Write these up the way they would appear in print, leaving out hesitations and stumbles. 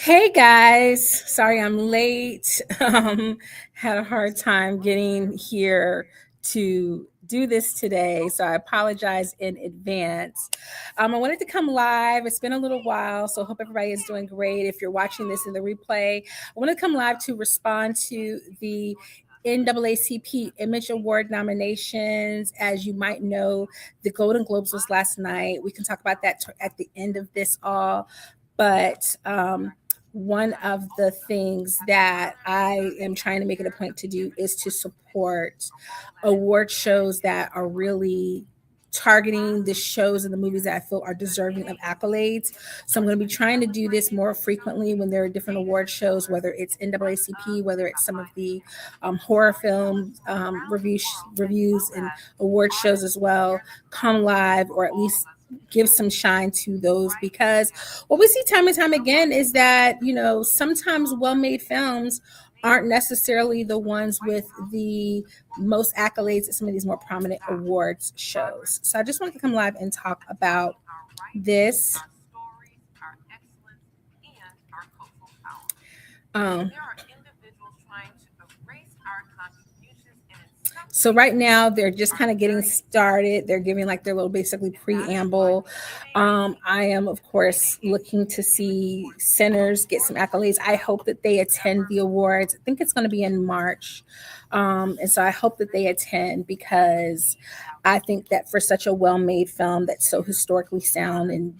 Hey guys, sorry I'm late. Had a hard time getting here to do this today, so I apologize in advance. I wanted to come live. It's been a little while, so hope everybody is doing great. If you're watching this in the replay, I want to come live to respond to the NAACP Image Award nominations. As you might know, the Golden Globes was last night. We can talk about that at the end of this all, but one of the things that I am trying to make it a point to do is to support award shows that are really targeting the shows and the movies that I feel are deserving of accolades. So I'm going to be trying to do this more frequently when there are different award shows, whether it's NAACP, whether it's some of the horror film reviews and award shows as well, come live or at least give some shine to those, because what we see time and time again is that, sometimes well-made films aren't necessarily the ones with the most accolades at some of these more prominent awards shows. So I just wanted to come live and talk about this. So right now they're just kind of getting started. They're giving like their little basically preamble. I am, of course, looking to see Sinners get some accolades. I hope that they attend the awards. I think it's going to be in March. And so I hope that they attend, because I think that for such a well-made film that's so historically sound and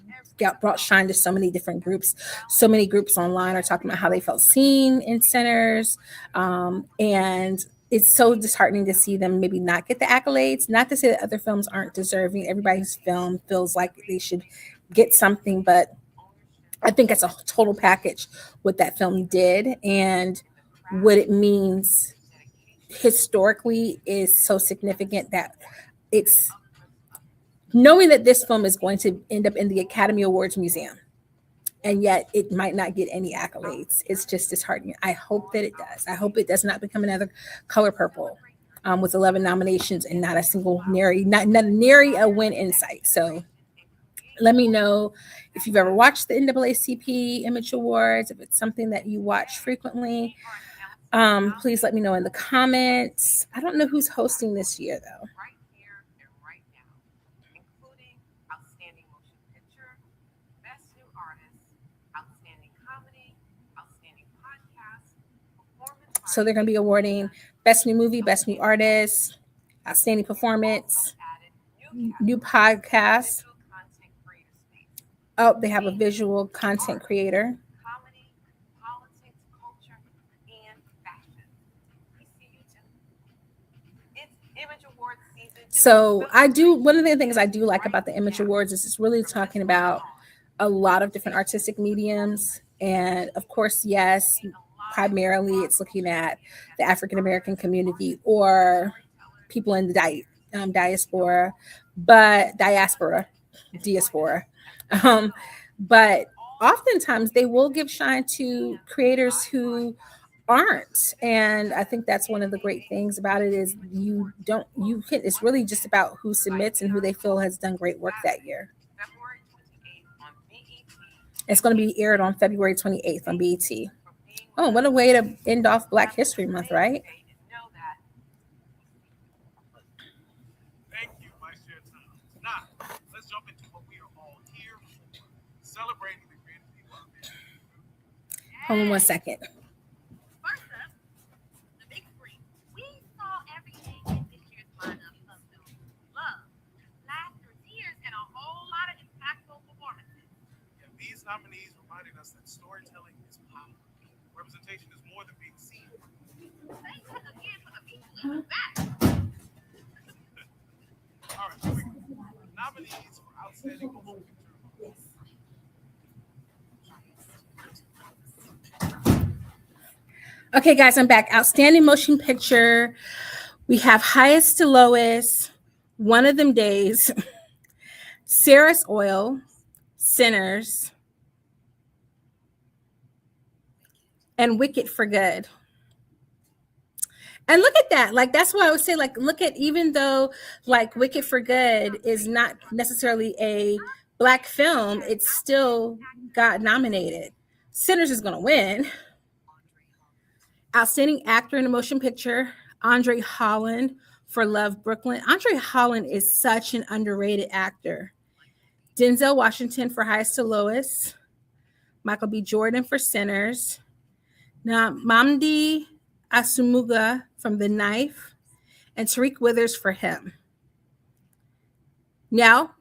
brought shine to so many different groups. So many groups online are talking about how they felt seen in Sinners. And it's so disheartening to see them maybe not get the accolades. Not to say that other films aren't deserving. Everybody's film feels like they should get something, but I think it's a total package what that film did and what it means historically is so significant that it's knowing that this film is going to end up in the Academy Awards Museum, and yet it might not get any accolades. It's just disheartening. I hope that it does. I hope it does not become another Color Purple with 11 nominations and not a single not nary a win in sight. So let me know if you've ever watched the NAACP Image Awards, if it's something that you watch frequently. Please let me know in the comments. I don't know who's hosting this year, though. So they're going to be awarding Best New Movie, Best New Artist, Outstanding Performance, New Podcast. Oh, they have a visual content creator. So one of the things I do like about the Image Awards is it's really talking about a lot of different artistic mediums. And of course, yes, primarily it's looking at the African American community or people in the diaspora. But oftentimes they will give shine to creators who aren't. And I think that's one of the great things about it is it's really just about who submits and who they feel has done great work that year. It's going to be aired on February 28th on BET. Oh, what a way to end off Black History Month, right? Thank you, Vice Chair Tom. Now, let's jump into what we are all here for, celebrating the creative people out there. Hold on one second. First up, the big screen. We saw everything in this year's lineup of films. Love, laughter, tears, and a whole lot of impactful performances. And these nominees reminded us that storytelling is power. Representation is more than being seen. Thanks again for the people in the back. All right, here we go. Nominees for Outstanding Motion Picture. Okay, guys, I'm back. Outstanding Motion Picture. We have Highest to Lowest, One of Them Days, Sarah's Oil, Sinners, and Wicked for Good. And look at that. Like, that's what I would say. Like, look at, even though like Wicked for Good is not necessarily a Black film, it still got nominated. Sinners is going to win. Outstanding actor in a motion picture, Andre Holland for Love, Brooklyn. Andre Holland is such an underrated actor. Denzel Washington for Highest to Lowest. Michael B. Jordan for Sinners. Now, Mamdi Asumuga from The Knife. And Tariq Withers for Him. Now,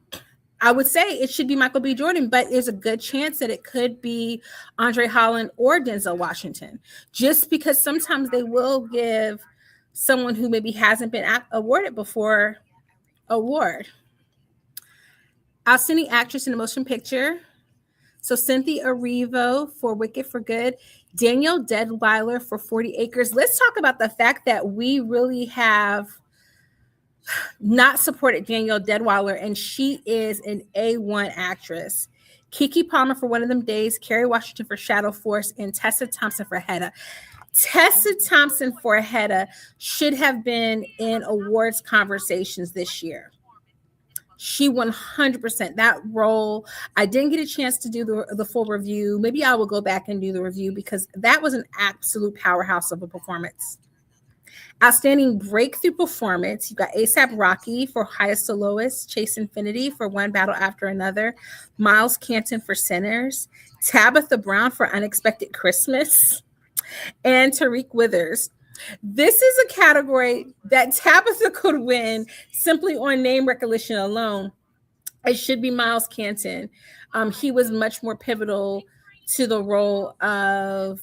I would say it should be Michael B. Jordan, but there's a good chance that it could be Andre Holland or Denzel Washington, just because sometimes they will give someone who maybe hasn't been awarded before award. Outstanding actress in a motion picture. So Cynthia Erivo for Wicked for Good, Danielle Deadwyler for 40 Acres. Let's talk about the fact that we really have not supported Danielle Deadwyler, and she is an A1 actress. Keke Palmer for One of Them Days, Kerry Washington for Shadow Force, and Tessa Thompson for Hedda. Tessa Thompson for Hedda should have been in awards conversations this year. She 100% that role. I didn't get a chance to do the full review. Maybe I will go back and do the review because that was an absolute powerhouse of a performance. Outstanding breakthrough performance. You got A$AP Rocky for Highest to Lowest, Chase Infinity for One Battle After Another, Miles Canton for Sinners, Tabitha Brown for Unexpected Christmas, and Tariq Withers. This is a category that Tabitha could win simply on name recognition alone. It should be Miles Canton. He was much more pivotal to the role of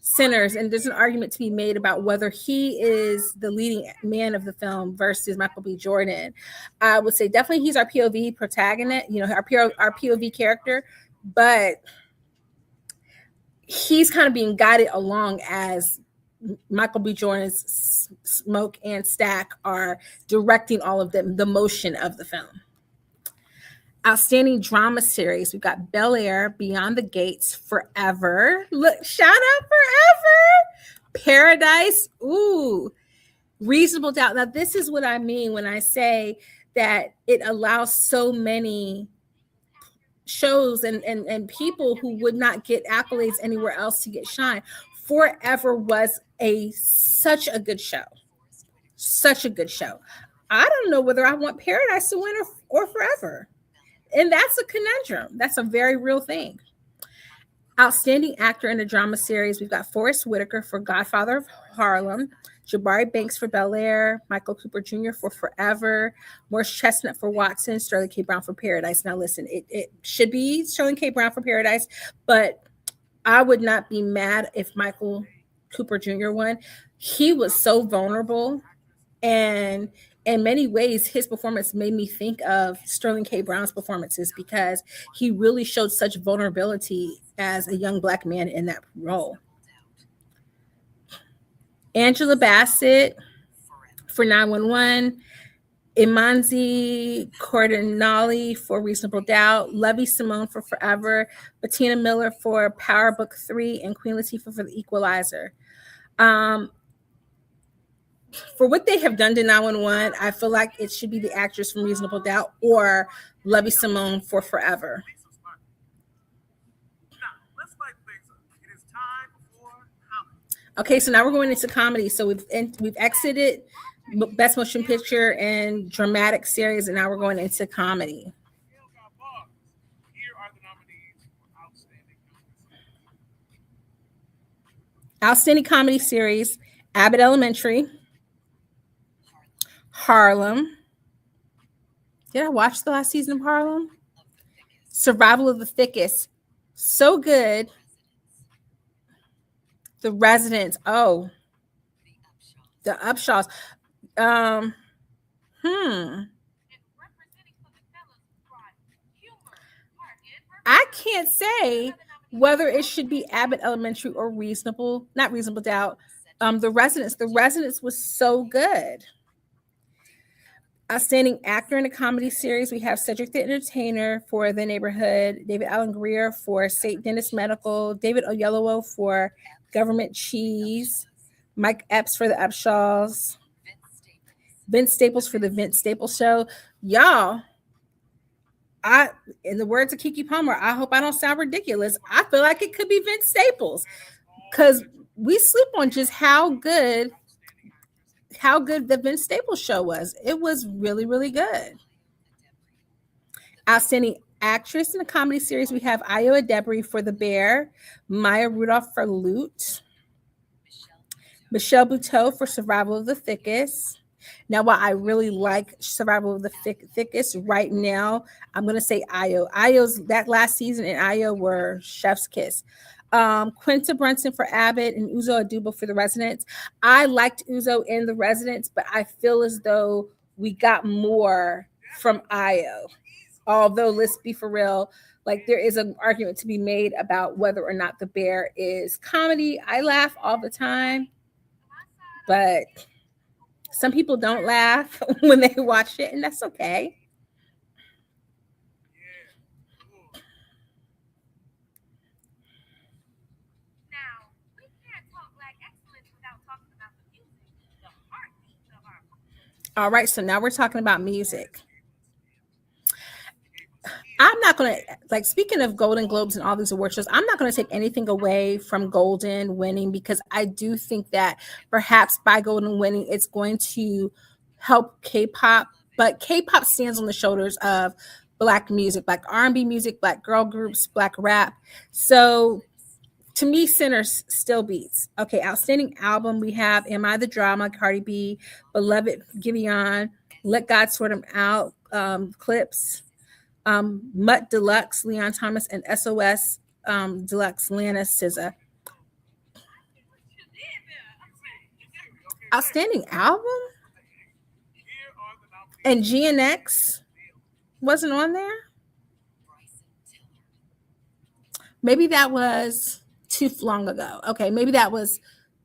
Sinners, and there's an argument to be made about whether he is the leading man of the film versus Michael B. Jordan. I would say definitely he's our POV protagonist, our POV character, but he's kind of being guided along as Michael B. Jordan's Smoke and Stack are directing all of the motion of the film. Outstanding drama series. We've got Bel Air, Beyond the Gates, Forever. Look, shout out Forever. Paradise. Ooh. Reasonable Doubt. Now, this is what I mean when I say that it allows so many shows and people who would not get accolades anywhere else to get shine. Forever was such a good show. Such a good show. I don't know whether I want Paradise to win or Forever. And that's a conundrum. That's a very real thing. Outstanding actor in a drama series. We've got Forrest Whitaker for Godfather of Harlem, Jabari Banks for Bel Air, Michael Cooper Jr. for Forever, Morris Chestnut for Watson, Sterling K. Brown for Paradise. Now listen, it should be Sterling K. Brown for Paradise, but I would not be mad if Michael Cooper Jr. won. He was so vulnerable, and in many ways, his performance made me think of Sterling K. Brown's performances because he really showed such vulnerability as a young Black man in that role. Angela Bassett for 911, Imanzi Cordonali for Reasonable Doubt, Lovie Simone for Forever, Bettina Miller for Power Book 3, and Queen Latifah for The Equalizer. For what they have done to 911, I feel like it should be the actress from Reasonable Doubt or Lovie Simone for Forever. Okay, so now we're going into comedy. So we've exited Best Motion Picture and Dramatic Series, and now we're going into comedy. Here are the nominees for Outstanding Comedy Series: Abbott Elementary, Harlem. Did I watch the last season of Harlem? Survival of the Thickest. So good. The Residents. Oh. The Upshaws. I can't say whether it should be Abbott Elementary or not Reasonable Doubt. The Residents. The Residents was so good. Outstanding actor in a comedy series. We have Cedric the Entertainer for The Neighborhood, David Alan Grier for St. Denis Medical, David Oyelowo for Government Cheese, Mike Epps for The Upshaws, Vince Staples for The Vince Staples Show. Y'all, I, in the words of Kiki Palmer, I hope I don't sound ridiculous. I feel like it could be Vince Staples because we sleep on just how good the Vince Staples show was. It was really, really good. Outstanding actress in a comedy series, we have Io Debris for The Bear, Maya Rudolph for Loot, Michelle Buteau for Survival of the Thickest. Now, while I really like Survival of the Thickest right now, I'm going to say Io. Io's that last season and Io were chef's kiss. Quinta Brunson for Abbott and Uzo Aduba for The Residents. I liked Uzo in The Residents, but I feel as though we got more from Io. Although, let's be for real, like there is an argument to be made about whether or not The Bear is comedy. I laugh all the time, but some people don't laugh when they watch it, and that's okay. Now, we can't talk Black excellence without talking about the music, the heartbeat of our culture. All right, so now we're talking about music. I'm not going to, like, speaking of Golden Globes and all these award shows, I'm not going to take anything away from Golden winning because I do think that perhaps by Golden winning, it's going to help K-pop. But K-pop stands on the shoulders of Black music, Black R&B music, Black girl groups, Black rap. So to me, Sinners still beats. Okay, outstanding album, we have Am I the Drama, Cardi B, Beloved, Giveon, Let God Sort 'Em Out, Clips, Mutt Deluxe, Leon Thomas, and SOS Deluxe, Lana SZA. Outstanding album? And GNX wasn't on there? Maybe that was too long ago. Okay, maybe it was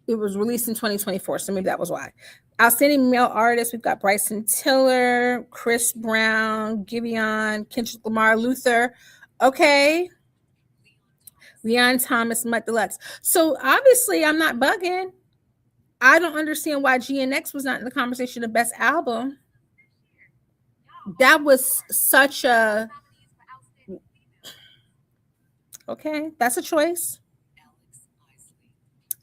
released in 2024, so maybe that was why. Outstanding male artists, we've got Bryson Tiller, Chris Brown, Giveon, Kendrick Lamar, Luther. Okay. Leon Thomas, Mutt Deluxe. So obviously I'm not bugging. I don't understand why GNX was not in the conversation of best album. That was such a okay, that's a choice.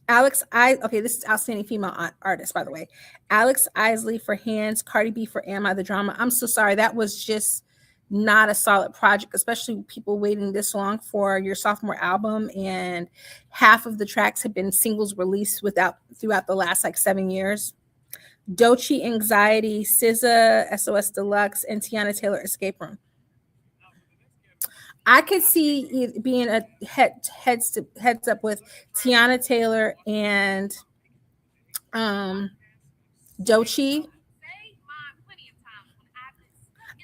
Okay, this is outstanding female artist, by the way. Alex Isley for Hands, Cardi B for Am I the Drama. I'm so sorry. That was just not a solid project, especially people waiting this long for your sophomore album. And half of the tracks have been singles released throughout the last like 7 years. Doechii, Anxiety, SZA, SOS Deluxe, and Tiana Taylor, Escape Room. I could see it being a heads up with Tiana Taylor and Doechii.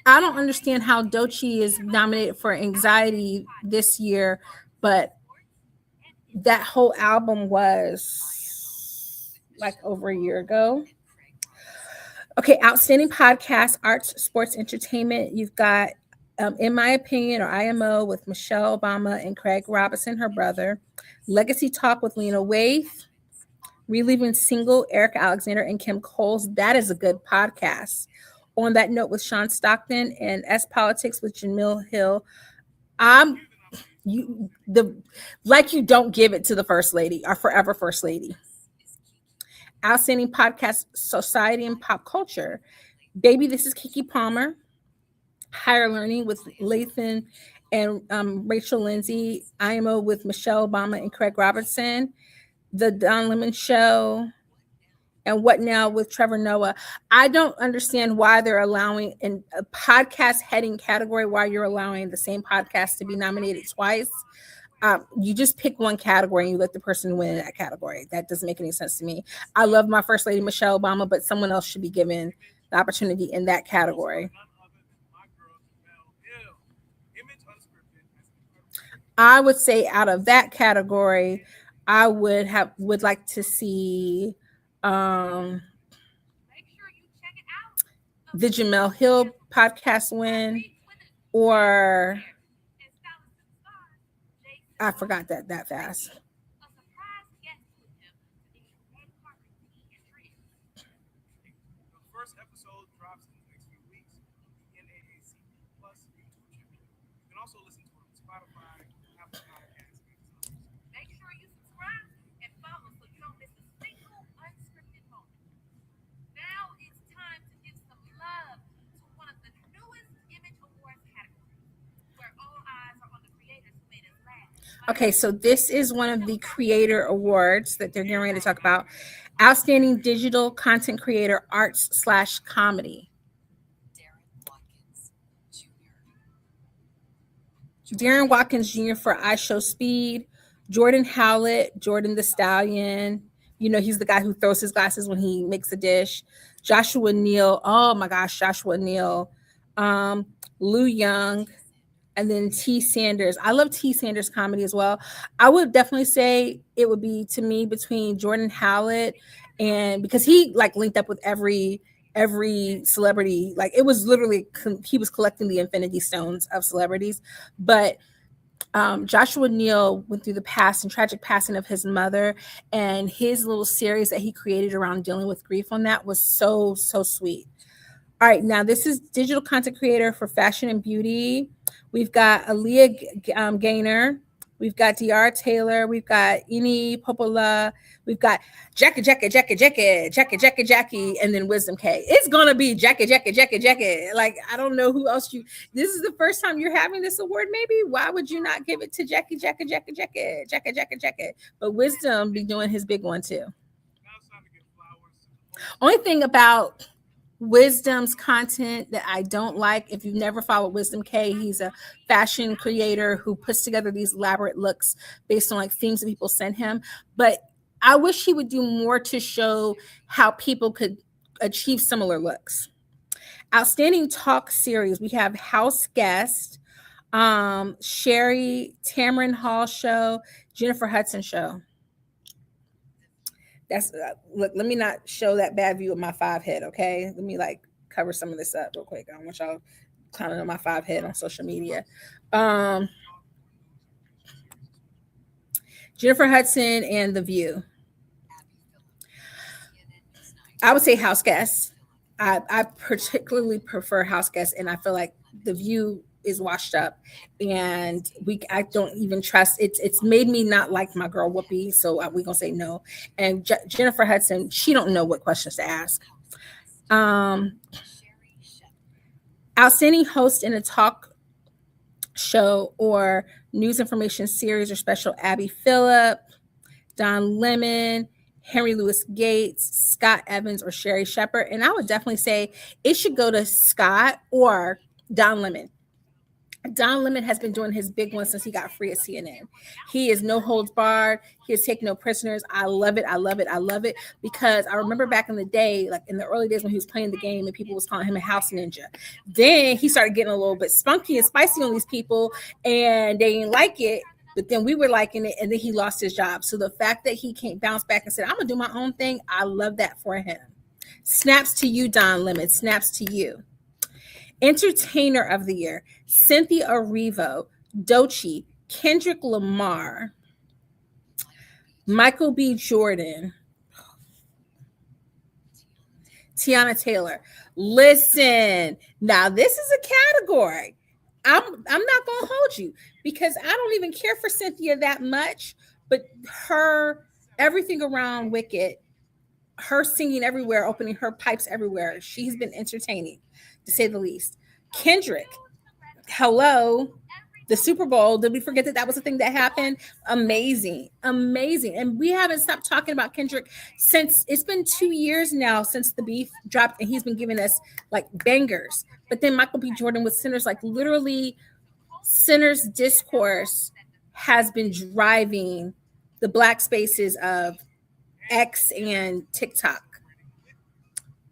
I don't understand how Doechii is nominated for Anxiety this year, but that whole album was like over a year ago. Okay, outstanding podcast, arts, sports, entertainment. You've got In My Opinion, or IMO, with Michelle Obama and Craig Robinson, her brother. Legacy Talk with Lena Waithe. Reliving Single, Erica Alexander and Kim Coles. That is a good podcast. On That Note with Sean Stockton, and S Politics with Jamil Hill. You don't give it to the First Lady, our forever First Lady. Outstanding podcast, Society and Pop Culture. Baby, This is Kiki Palmer. Higher Learning with Lathan and Rachel Lindsay. IMO with Michelle Obama and Craig Robertson. The Don Lemon Show. And What Now with Trevor Noah. I don't understand why they're allowing in a podcast heading category, why you're allowing the same podcast to be nominated twice. You just pick one category and you let the person win in that category. That doesn't make any sense to me. I love my First Lady, Michelle Obama, but someone else should be given the opportunity in that category. I would say out of that category, I would like to see the Jamel Hill podcast win, or I forgot that fast. The first episode drops in the next few weeks. The NAACP Plus YouTube channel. also listen to it on Spotify, Apple Podcasts, and others. Make sure you subscribe and follow so you don't miss a single unscripted moment. Now it's time to give some love to one of the newest Image Awards categories, where all eyes are on the creators who made us laugh. Okay, so this is one of the creator awards that they're getting ready to talk about. Outstanding digital content creator, arts slash comedy. Darren Watkins Jr. for I Show Speed. Jordan Howlett, Jordan the Stallion. You know, he's the guy who throws his glasses when he makes a dish. Joshua Neal. Oh my gosh, Joshua Neal. Lou Young. And then T. Sanders. I love T. Sanders comedy as well. I would definitely say it would be, to me, between Jordan Howlett, and because he like linked up with every celebrity. Like it was literally, he was collecting the infinity stones of celebrities. But Joshua Neal went through the past and tragic passing of his mother, and his little series that he created around dealing with grief on that was so sweet. All right, now this is digital content creator for fashion and beauty. We've got Aaliyah Gaynor. We've got Diara Taylor. We've got Ini Popola. We've got Jackie, and then Wisdom K. It's gonna be Jackie. Like, I don't know who else you. This is the first time you're having this award. Maybe why would you not give it to Jackie? But Wisdom be doing his big one too. Now it's time to give flowers to the most Only thing about Wisdom's content that I don't like, if you've never followed Wisdom K, he's a fashion creator who puts together these elaborate looks based on like themes that people send him. But I wish he would do more to show how people could achieve similar looks. Outstanding talk series, we have House Guest, Sherry Tamron Hall Show, Jennifer Hudson Show. That's look, let me not show that bad view of my 5 head, okay? Let me like cover some of this up real quick. I don't want y'all clowning on my 5 head on social media. Jennifer Hudson and The View. I would say House Guest. I particularly prefer House Guest, and I feel like The View is washed up, and I don't even trust. It's made me not like my girl Whoopi, so we're gonna say no. And Jennifer Hudson, she don't know what questions to ask. Outstanding host in a talk show or news information series or special, Abby Phillip, Don Lemon, Henry Louis Gates, Scott Evans, or Sherry Shepard. And I would definitely say it should go to Scott or Don Lemon. Don Lemon has been doing his big one since he got free at CNN. He is no holds barred. He has taken no prisoners. I love it because I remember back in the day, like in the early days when he was playing the game and people was calling him a house ninja. Then he started getting a little bit spunky and spicy on these people, and they didn't like it. But then we were liking it, and then he lost his job. So the fact that he can't bounce back and said, I'm gonna do my own thing, I love that for him. Snaps to you, Don Lemon. Snaps to you. Entertainer of the Year, Cynthia Erivo, Doechii, Kendrick Lamar, Michael B. Jordan, Tiana Taylor. Listen, now this is a category. I'm not gonna hold you because I don't even care for Cynthia that much, but her everything around Wicked, her singing everywhere, opening her pipes everywhere, she's been entertaining, to say the least. Kendrick, hello, the Super Bowl. Did we forget that was a thing that happened? Amazing. And we haven't stopped talking about Kendrick since it's been 2 years now since the beef dropped, and he's been giving us like bangers. But then Michael B. Jordan with Sinners, like literally Sinners discourse has been driving the black spaces of X and TikTok.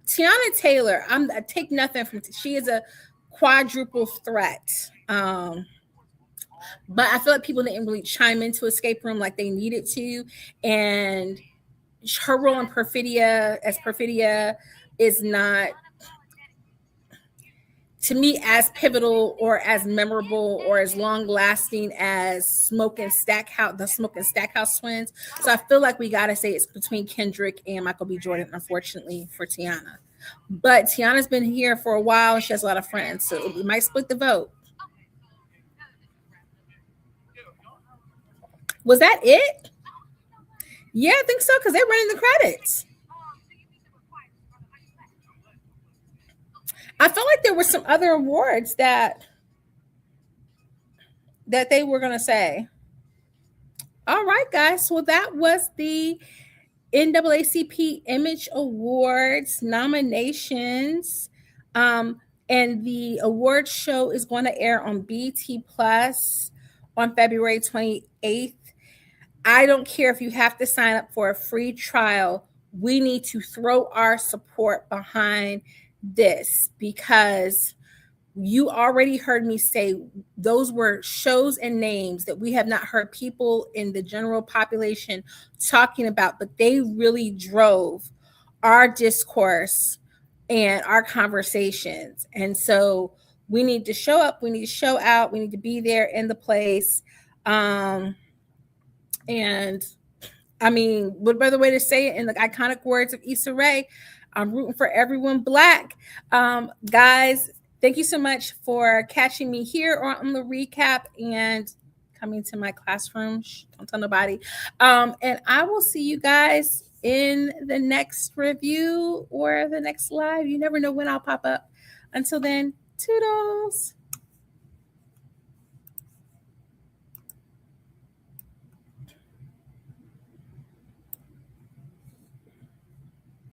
Tiana Taylor, I take nothing from. She is a quadruple threat. But I feel like people didn't really chime into Escape Room like they needed to. And her role in Perfidia is not, to me, as pivotal or as memorable or as long lasting as the Smoke and Stackhouse twins. So I feel like we gotta say it's between Kendrick and Michael B. Jordan, unfortunately, for Tiana. But Tiana's been here for a while and she has a lot of friends, so we might split the vote. Was that it? Yeah, I think so because they're running the credits. I felt like there were some other awards that they were gonna say. All right, guys. Well, that was the NAACP Image Awards nominations. And the award show is going to air on BT Plus on February 28th. I don't care if you have to sign up for a free trial. We need to throw our support behind this because you already heard me say those were shows and names that we have not heard people in the general population talking about, but they really drove our discourse and our conversations. And so we need to show up, we need to show out, we need to be there in the place. And I mean, what better way to say it in the iconic words of Issa Rae? I'm rooting for everyone Black. Guys, thank you so much for catching me here on the recap and coming to my classroom. Shh, don't tell nobody. And I will see you guys in the next review or the next live. You never know when I'll pop up. Until then, toodles.